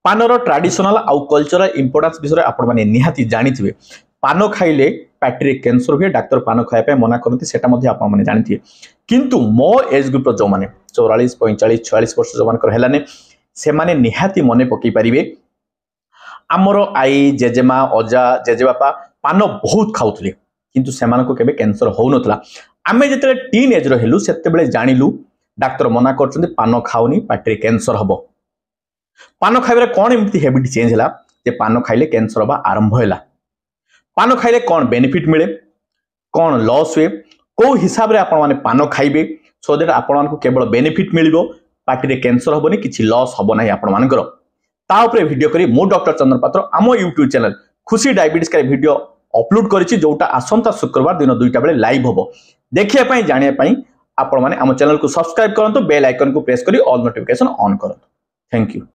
पानर traditional आउ cultural importance विषय आपण माने निहाती जानिथिबे। पान खाइले पार्टी कैंसर हुए, डाक्तर पान खाया मना करती सेटा आपण माने जानिथिबे। किंतु मो एज ग्रुप जो माने 44 45 46 वर्ष जो मानकर हेलाने से माने निहाती मने पकई परिबे आमर आई जेजेमा अजा जेजेबापा पान बहुत खाउथले किंतु सेमानको केबे कैंसर हो नथला। आमे जेतेले टीन एज रो हेलु सेते बेले जानिलु डाक्तर मना करछन्ते पान खाउनी पार्टी कैंसर हबो। पान खाइबारे कोन एमती हैबिट चेंज हला जे पान खाइले कैंसर हबा आरंभ होला। पान खाइले कोन बेनिफिट मिले, कोन लॉस हुए, को हिसाब रे आपण माने पान खाइबे सो दैट आपण मानको केवल बेनिफिट मिलिबो, पार्टी रे कैंसर हबोनी, किछि लॉस हबो नाही आपण मानकर। ता ऊपर वीडियो करी मो डॉक्टर चंद्र पात्र आम यूट्यूब चैनल खुशी डायबिटीज का वीडियो अपलोड करिछि, जोटा आसंता शुक्रवार दिन 2टा बेले लाइव हबो। देखिया पई जानिया पई आपण माने आम चैनल को सब्सक्राइब करंतु, बेल आइकन को प्रेस करी ऑल नोटिफिकेशन ऑन करंतु। Thank you.